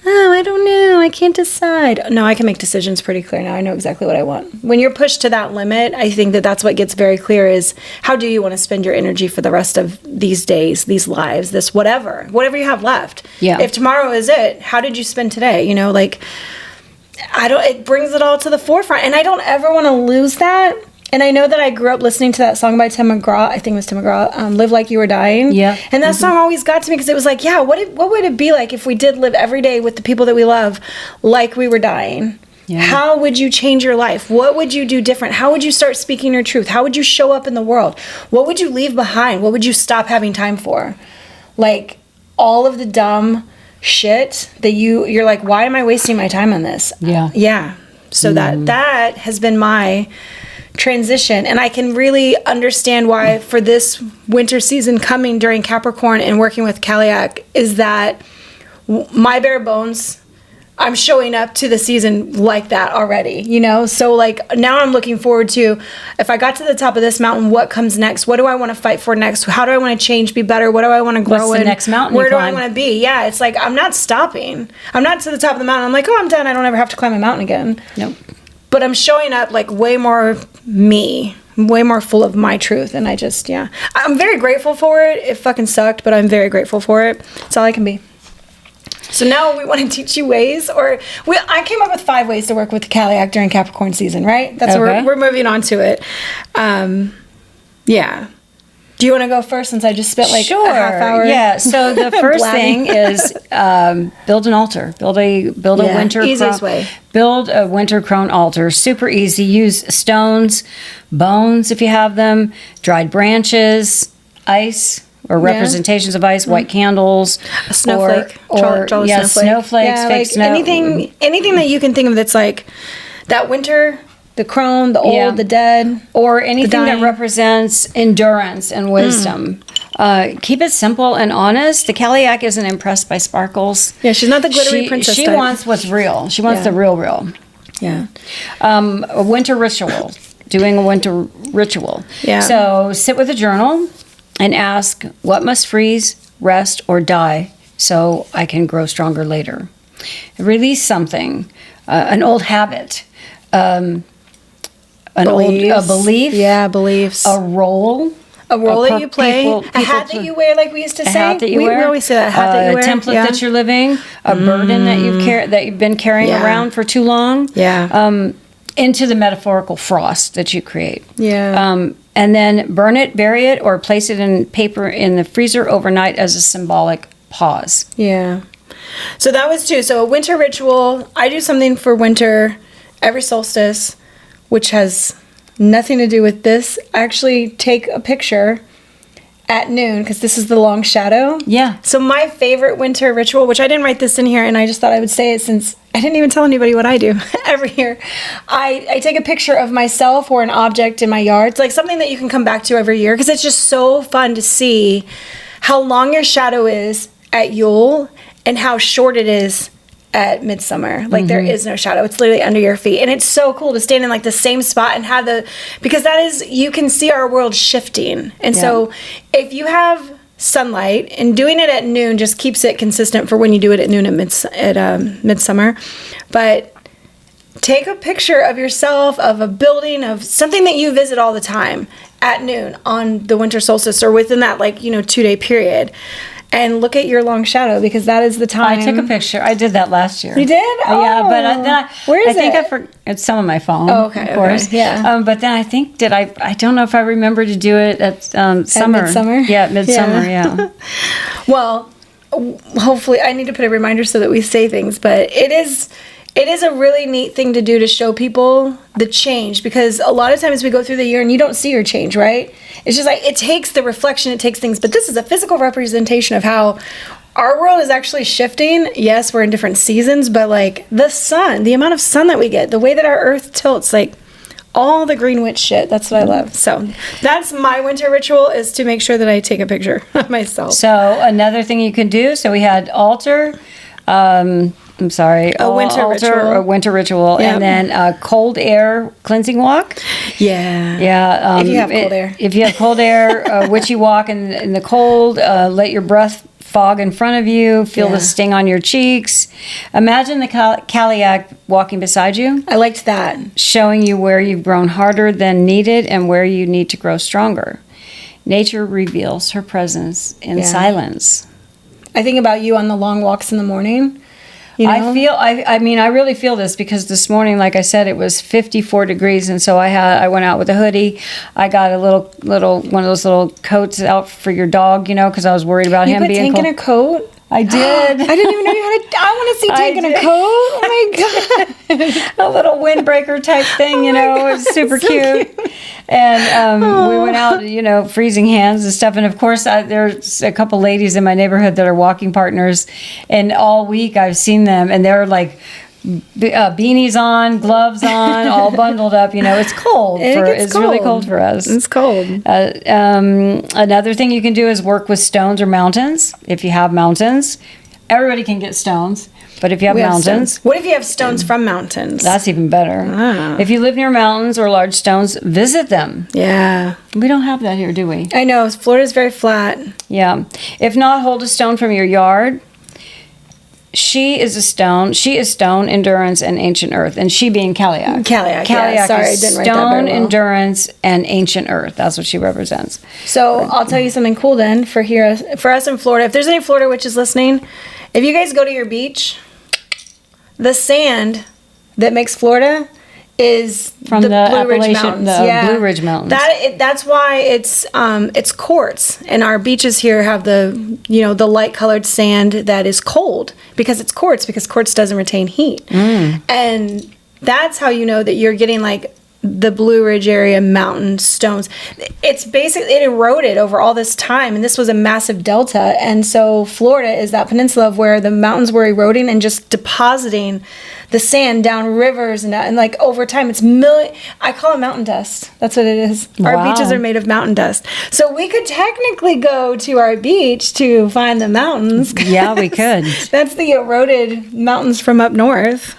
oh, I don't know, I can't decide. No, I can make decisions pretty clear now. I know exactly what I want. When you're pushed to that limit, I think that that's what gets very clear is how do you want to spend your energy for the rest of these days, these lives, this whatever you have left. Yeah. If tomorrow is it, how did you spend today? You know, like, it brings it all to the forefront. And I don't ever want to lose that. And I know that I grew up listening to that song by Tim McGraw. I think it was Tim McGraw, Live Like You Were Dying. Yeah. And that song always got to me because it was like, yeah, what would it be like if we did live every day with the people that we love like we were dying? Yeah. How would you change your life? What would you do different? How would you start speaking your truth? How would you show up in the world? What would you leave behind? What would you stop having time for? Like, all of the dumb shit that you're like, why am I wasting my time on this? Yeah. So that has been my transition, and I can really understand why for this winter season coming during Capricorn and working with Cailleach is that my bare bones, I'm showing up to the season like that already, you know? So like now I'm looking forward to, if I got to the top of this mountain, what comes next? What do I want to fight for next? How do I want to change, be better? What do I want to grow in? What's the next mountain? Where do I want to be? Yeah, it's like I'm not stopping. I'm not to the top of the mountain. I'm like, oh, I'm done. I don't ever have to climb a mountain again. Nope. But I'm showing up like way more me, way more full of my truth. And I just, I'm very grateful for it. It fucking sucked, but I'm very grateful for it. It's all I can be. So now we want to teach you ways, I came up with 5 ways to work with Cailleach during Capricorn season, right? That's okay. We're moving on to it. Yeah. Do you want to go first since I just spent like a half hour? Yeah. So the first thing is build an altar. Build a winter easiest way. Build a winter crone altar. Super easy. Use stones, bones if you have them, dried branches, ice or representations of ice, white candles, a snowflake, or snowflakes, fake like snow. Anything that you can think of that's like that winter. The crone, the old, the dead. Or anything that represents endurance and wisdom. Keep it simple and honest. The Cailleach isn't impressed by sparkles. Yeah, she's not the glittery princess She type. wants what's real. She wants the real. Yeah. A winter ritual. Doing a winter ritual. Yeah. So sit with a journal and ask, what must freeze, rest, or die so I can grow stronger later? Release something, an old habit. A belief. Yeah, beliefs. A role that you play. A hat that you wear, like we used to say. A hat that you wear. We always say that. A hat that you wear. A template that you're living. A burden that you've been carrying around for too long. Yeah. Into the metaphorical frost that you create. Yeah. And then burn it, bury it, or place it in paper in the freezer overnight as a symbolic pause. Yeah. So that was 2. So a winter ritual. I do something for winter every solstice, which has nothing to do with this. I actually take a picture at noon because this is the long shadow. Yeah. So my favorite winter ritual, which I didn't write this in here, and I just thought I would say it since I didn't even tell anybody what I do every year. I take a picture of myself or an object in my yard. It's like something that you can come back to every year because it's just so fun to see how long your shadow is at Yule and how short it is at midsummer. Like there is no shadow. It's literally under your feet. And it's so cool to stand in like the same spot and have because that is, you can see our world shifting. And so if you have sunlight and doing it at noon just keeps it consistent for when you do it at noon at midsummer. But take a picture of yourself, of a building, of something that you visit all the time at noon on the winter solstice or within that 2-day period. And look at your long shadow because that is the time. I took a picture. I did that last year. You did? Oh, yeah, but then where is it? I think it's some of my phone. Oh, okay, of course. Okay, yeah. But then I think I don't know if I remember to do it at summer. At midsummer? Yeah, at midsummer. Yeah. Well, hopefully I need to put a reminder so that we say things, but it is a really neat thing to do to show people the change because a lot of times we go through the year and you don't see your change, right? It's just like it takes the reflection, it takes things, but this is a physical representation of how our world is actually shifting. Yes, we're in different seasons, but like the sun, the amount of sun that we get, the way that our earth tilts, like all the green witch shit. That's what I love. So that's my winter ritual is to make sure that I take a picture of myself. So another thing you can do, so we had altar, I'm sorry. A winter ritual. A winter ritual. Yep. And then a cold air cleansing walk. Yeah. Yeah. If you have cold air. If you have cold air, a witchy walk in the cold, let your breath fog in front of you, feel the sting on your cheeks. Imagine the Cailleach walking beside you. I liked that. Showing you where you've grown harder than needed and where you need to grow stronger. Nature reveals her presence in silence. I think about you on the long walks in the morning. You know? I really feel this because this morning, like I said, it was 54 degrees, and so I went out with a hoodie. I got a little one of those little coats out for your dog, because I was worried about him being cold. You put Tank in a coat? I did. I didn't even know you had I want to see Tank in a coat. Oh my God. A little windbreaker type thing, it was super so cute. And we went out, freezing hands and stuff. And of course, there's a couple ladies in my neighborhood that are walking partners. And all week I've seen them, and they're like beanies on, gloves on, all bundled up. It's cold. It's really cold for us. It's cold. Another thing you can do is work with stones or mountains. If you have mountains, everybody can get stones. But if you have mountains... What if you have stones from mountains? That's even better. If you live near mountains or large stones, visit them. Yeah. We don't have that here, do we? I know. Florida's very flat. Yeah. If not, hold a stone from your yard. She is stone, endurance, and ancient earth. And she being Cailleach. Cailleach, yeah. Sorry, is I didn't write that very stone, well. endurance, and ancient earth. That's what she represents. So I'll tell you something cool then for us in Florida. If there's any Florida witches listening, if you guys go to your beach, the sand that makes Florida is from the Blue Ridge Mountains. Blue Ridge Mountains. That's why it's quartz, and our beaches here have the light colored sand that is cold because it's quartz, because quartz doesn't retain heat, and that's how you know that you're getting like the Blue Ridge area mountain stones. It's basically, it eroded over all this time, and this was a massive delta, and so Florida is that peninsula of where the mountains were eroding and just depositing the sand down rivers, and like over time it's I call it mountain dust. That's what it is. Wow. Our beaches are made of mountain dust. So we could technically go to our beach to find the mountains. Yeah, we could. That's the eroded mountains from up north.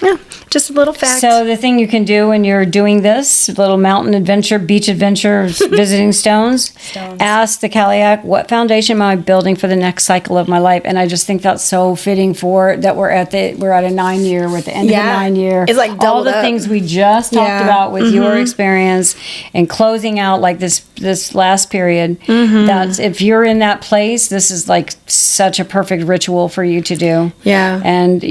Yeah, just a little fact. So the thing you can do when you're doing this little mountain adventure, beach adventure, visiting stones, ask the Cailleach, what foundation am I building for the next cycle of my life? And I just think that's so fitting for that we're at a 9-year, we're at the end of the 9-year. It's like all the things we just talked about with your experience and closing out like this last period. That's, if you're in that place, this is like such a perfect ritual for you to do. Yeah. And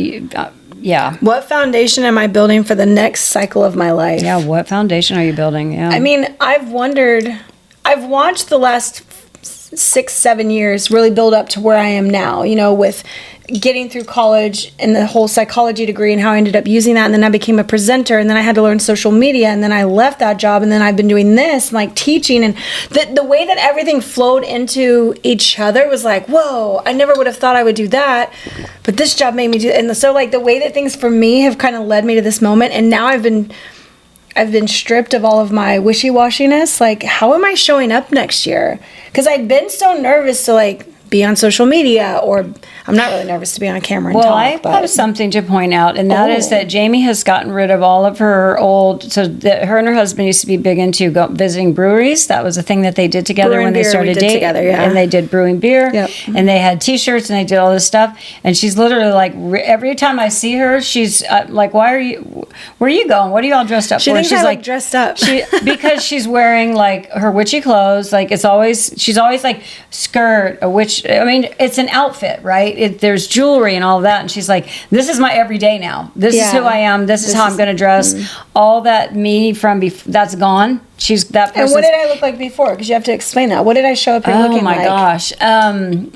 yeah. What foundation am I building for the next cycle of my life? Yeah, what foundation are you building? Yeah. I mean, I've watched the last 6-7 years really build up to where I am now, with getting through college and the whole psychology degree and how I ended up using that. And then I became a presenter, and then I had to learn social media, and then I left that job, and then I've been doing this and like teaching, and the way that everything flowed into each other was like, whoa, I never would have thought I would do that, but this job made me do it. And so like the way that things for me have kind of led me to this moment, and now I've been stripped of all of my wishy-washiness. Like, how am I showing up next year? Because I'd been so nervous to like be on social media, or I'm not really nervous to be on camera and talk. Well, I have something to point out, and that is that Jayme has gotten rid of all of her old. So her and her husband used to be big into visiting breweries. That was a thing that they did together when they started dating. And they did brewing beer, and they had T-shirts, and they did all this stuff. And she's literally like, every time I see her, she's like, where are you going? What are you all dressed up for? She thinks she's I like dressed up. Because she's wearing like her witchy clothes. Like she's always like skirt, a witch. I mean, it's an outfit, right? There's jewelry and all of that. And she's like, this is my everyday now. This is who I am. This is how I'm going to dress. All that me from that's gone. She's that person. And what did I look like before? Because you have to explain that. What did I show up here looking like? Oh my gosh.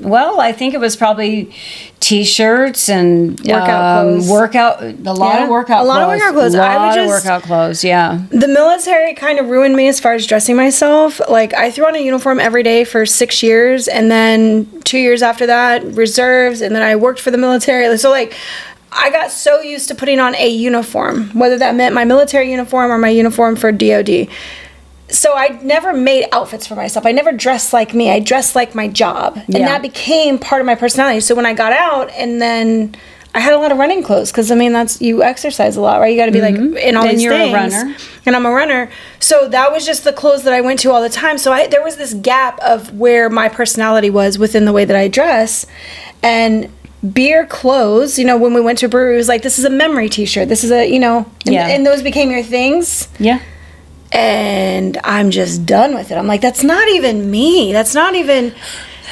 Well, I think it was probably T-shirts and workout clothes. A lot of workout clothes. A lot of workout clothes, yeah. The military kind of ruined me as far as dressing myself. Like, I threw on a uniform every day for 6 years, and then 2 years after that, reserves, and then I worked for the military. So, like, I got so used to putting on a uniform, whether that meant my military uniform or my uniform for DOD. So I never made outfits for myself. I never dressed like me. I dressed like my job. And that became part of my personality. So when I got out and then I had a lot of running clothes because, I mean, you exercise a lot, right? You got to be like in all these you're things. A runner. And I'm a runner. So that was just the clothes that I went to all the time. So there was this gap of where my personality was within the way that I dress. And beer clothes, when we went to a brewery, it was like, this is a memory t-shirt. This is and those became your things. Yeah. And I'm just done with it. I'm like, that's not even me. That's not even...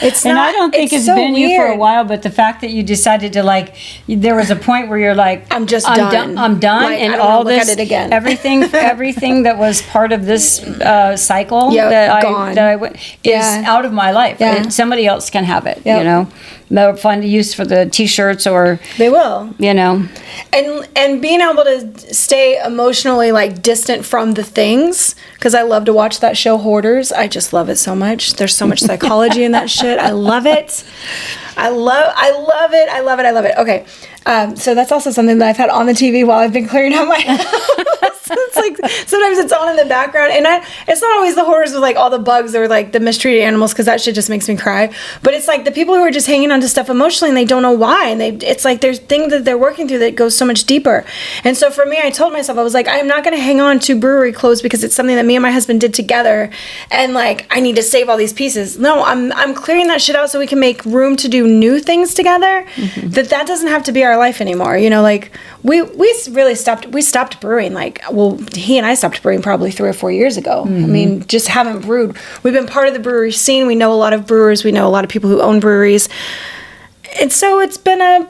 I don't think it's so been weird. You for a while, but the fact that you decided to there was a point where you're like, I'm done. I'm done, like, and I don't all this, look at it again. everything that was part of this cycle gone. that I went is out of my life. Yeah. Somebody else can have it. They'll find a use for the t-shirts, or they will. And being able to stay emotionally distant from the things, because I love to watch that show Hoarders. I just love it so much. There's so much psychology in that shit. I love it. I love it. Okay. So that's also something that I've had on the TV while I've been clearing out my house. It's like sometimes it's on in the background, and it's not always the horrors with all the bugs or the mistreated animals, because that shit just makes me cry. But it's the people who are just hanging on to stuff emotionally and they don't know why, and it's there's things that they're working through that goes so much deeper. And so for me, I told myself, I was like, I am not going to hang on to brewery clothes because it's something that me and my husband did together, and I need to save all these pieces. No, I'm clearing that shit out so we can make room to do new things together. Mm-hmm. That doesn't have to be our life anymore. We really stopped brewing. He and I stopped brewing probably 3 or 4 years ago. Mm-hmm. I mean, just haven't brewed. We've been part of the brewery scene. We know a lot of brewers. We know a lot of people who own breweries. And so it's been a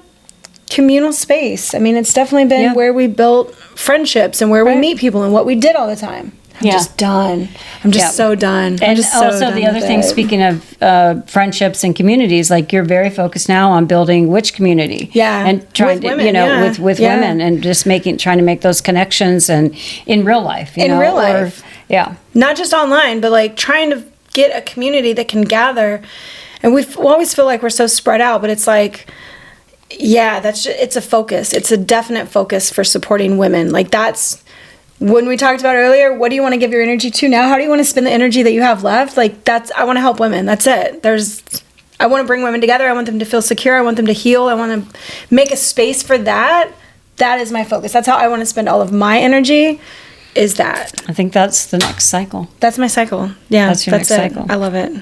communal space. I mean, it's definitely been where we built friendships and where we meet people and what we did all the time. I'm just done. I'm just so done. And also the other thing, speaking of friendships and communities, you're very focused now on building which community? Yeah. And trying with to, women, with women, and just trying to make those connections and in real life. Real life. Not just online, but trying to get a community that can gather. And we always feel like we're so spread out, but it's it's a focus. It's a definite focus for supporting women. That's when we talked about earlier, what do you want to give your energy to now? How do you want to spend the energy that you have left? I want to help women. That's it. I want to bring women together. I want them to feel secure. I want them to heal. I want to make a space for that. That is my focus. That's how I want to spend all of my energy, is that. I think that's the next cycle. That's my cycle. Yeah, that's your next cycle. I love it.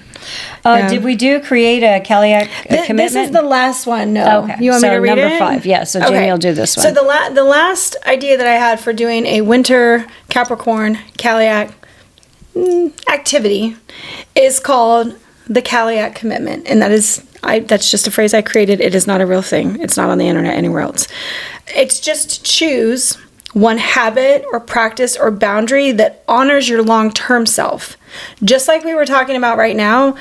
Did we create a Cailleach Commitment? This is the last one. No. Okay. You want me to read number 5. Yeah. So Jayme will do this one. So the last idea that I had for doing a winter Capricorn Cailleach activity is called the Cailleach Commitment, and that's just a phrase I created. It is not a real thing. It's not on the internet anywhere else. It's just choose one habit or practice or boundary that honors your long-term self. Just like we were talking about right now,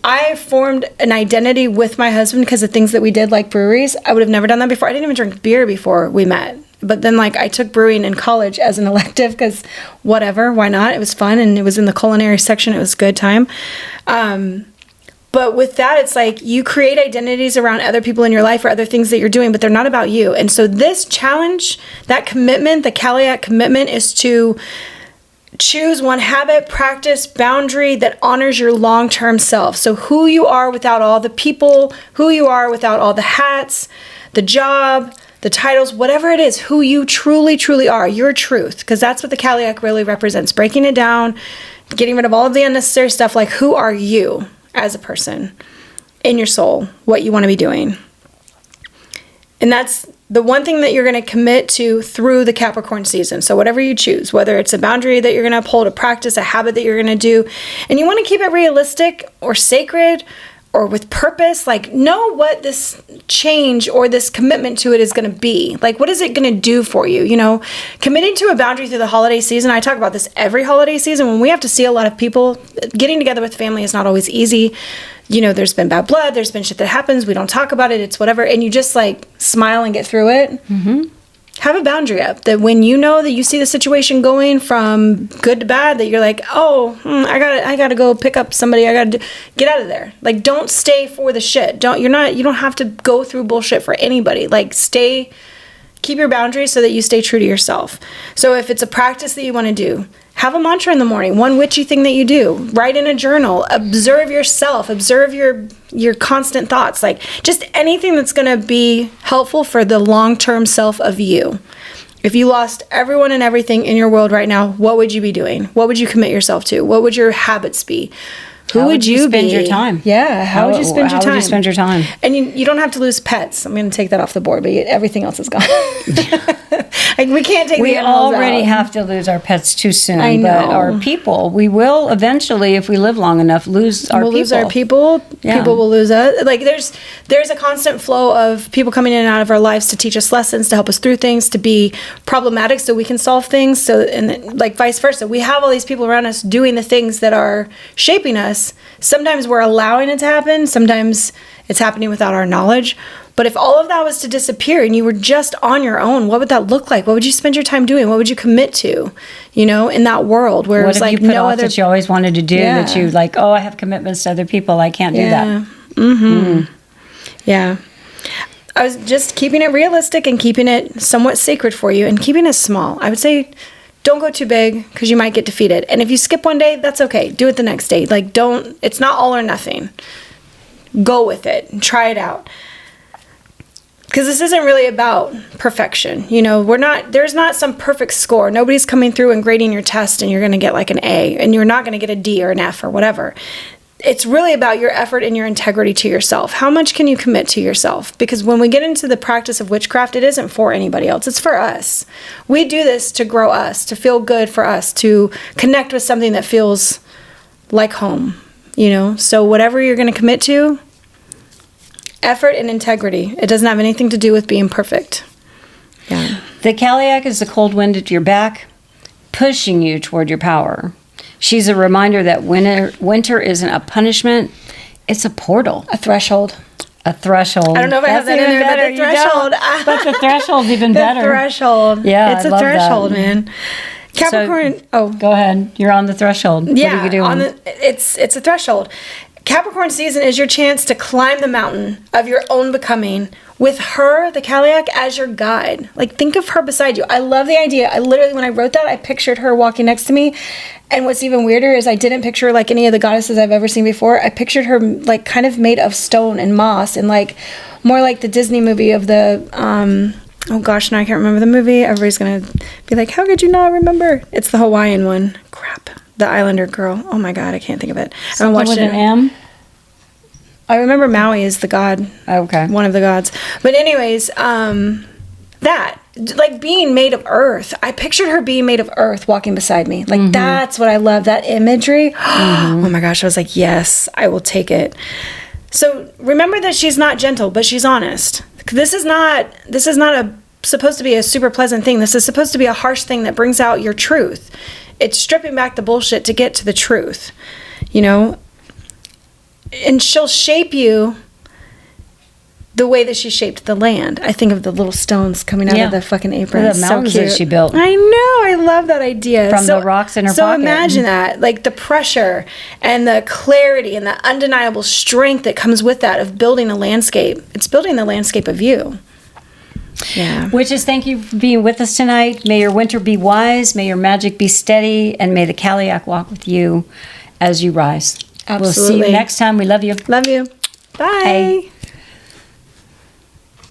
I formed an identity with my husband because of things that we did, like breweries. I would have never done that before. I didn't even drink beer before we met. But then I took brewing in college as an elective because whatever, why not? It was fun, and it was in the culinary section. It was a good time. But with that, it's you create identities around other people in your life or other things that you're doing, but they're not about you. And so this challenge, that commitment, the Cailleach Commitment, is to choose one habit, practice, boundary that honors your long-term self. So who you are without all the people, who you are without all the hats, the job, the titles, whatever it is, who you truly, truly are, your truth. Because that's what the Cailleach really represents. Breaking it down, getting rid of all of the unnecessary stuff, who are you as a person in your soul, what you want to be doing. And that's the one thing that you're going to commit to through the Capricorn season. So whatever you choose, whether it's a boundary that you're going to uphold, a practice, a habit that you're going to do, and you want to keep it realistic or sacred or with purpose, know what this change or this commitment to it is going to be. What is it going to do for you? Committing to a boundary through the holiday season. I talk about this every holiday season. When we have to see a lot of people, getting together with family is not always easy. There's been bad blood. There's been shit that happens. We don't talk about it. It's whatever. And you just smile and get through it. Mm-hmm. Have a boundary up that when you know that you see the situation going from good to bad, that you're I gotta go pick up somebody. I gotta get out of there. Don't stay for the shit. You don't have to go through bullshit for anybody. Keep your boundaries so that you stay true to yourself. So if it's a practice that you want to do, Have a mantra in the morning, one witchy thing that you do. Write in a journal. Observe yourself. Observe your constant thoughts. Like, just anything that's going to be helpful for the long-term self of you. If you lost everyone and everything in your world right now, what would you be doing? What would you commit yourself to? What would your habits be? Who would you spend your time? Yeah, how would you spend your time? How would you spend your time? And you don't have to lose pets. I'm going to take that off the board, but everything else is gone. Like, we can't take the animals already out. have to lose our pets too soon. I know. But our people, we will eventually, if we live long enough, lose our people. We'll lose our people. Yeah. People will lose us. Like, there's a constant flow of people coming in and out of our lives to teach us lessons, to help us through things, to be problematic so we can solve things. So, and like vice versa. We have all these people around us doing the things that are shaping us. Sometimes we're allowing it to happen. Sometimes it's happening without our knowledge. But if all of that was to disappear and you were just on your own, what would that look like? What would you spend your time doing? What would you commit to, in that world where it's like no other... that you always wanted to do, that you like, I have commitments to other people. I can't do that. Yeah. I was just keeping it realistic and keeping it somewhat sacred for you and keeping it small. I would say... don't go too big because you might get defeated. And if you skip one day, that's okay. Do it the next day. Like, it's not all or nothing. Go with it and try it out. Because this isn't really about perfection. There's not some perfect score. Nobody's coming through and grading your test and you're going to get like an A and you're not going to get a D or an F or whatever. It's really about your effort and your integrity to yourself. How much can you commit to yourself? Because when we get into the practice of witchcraft, it isn't for anybody else. It's for us. We do this to grow us, to feel good for us, to connect with something that feels like home, So whatever you're going to commit to, effort and integrity. It doesn't have anything to do with being perfect. Yeah. The Cailleach is the cold wind at your back, pushing you toward your power. She's a reminder that winter isn't a punishment, it's a portal. A threshold. A threshold. I don't know if I have that in there, but the threshold. But the threshold's even better. The threshold. Yeah, it's a threshold, man. Capricorn. Go ahead. You're on the threshold. Yeah, what are you doing? It's a threshold. Capricorn season is your chance to climb the mountain of your own becoming with her, the Cailleach, as your guide. Like, think of her beside you. I love the idea. I literally, when I wrote that, I pictured her walking next to me. And what's even weirder is I didn't picture her like any of the goddesses I've ever seen before. I pictured her like kind of made of stone and moss and like more like the Disney movie of the, oh gosh, now I can't remember the movie. Everybody's going to be like, how could you not remember? It's the Hawaiian one. Crap. The Islander girl. Oh my God, I can't think of it. I haven't watched it. An M? I remember Maui is the god. Okay. One of the gods. But anyways, that, like being made of earth. I pictured her being made of earth walking beside me. Like, that's what I love, that imagery. Oh my gosh, I was like, yes, I will take it. So remember that she's not gentle, but she's honest. This is not supposed to be a super pleasant thing. This is supposed to be a harsh thing that brings out your truth. It's stripping back the bullshit to get to the truth, and she'll shape you the way that she shaped the land. I think of the little stones coming out of the fucking apron. The mountains that she built. I know. I love that idea. From the rocks in her pocket. So imagine that. Like the pressure and the clarity and the undeniable strength that comes with that of building a landscape. It's building the landscape of you. Yeah. Witches, thank you for being with us tonight. May your winter be wise. May your magic be steady. And may the Cailleach walk with you as you rise. Absolutely. We'll see you next time. We love you. Love you. Bye. Bye.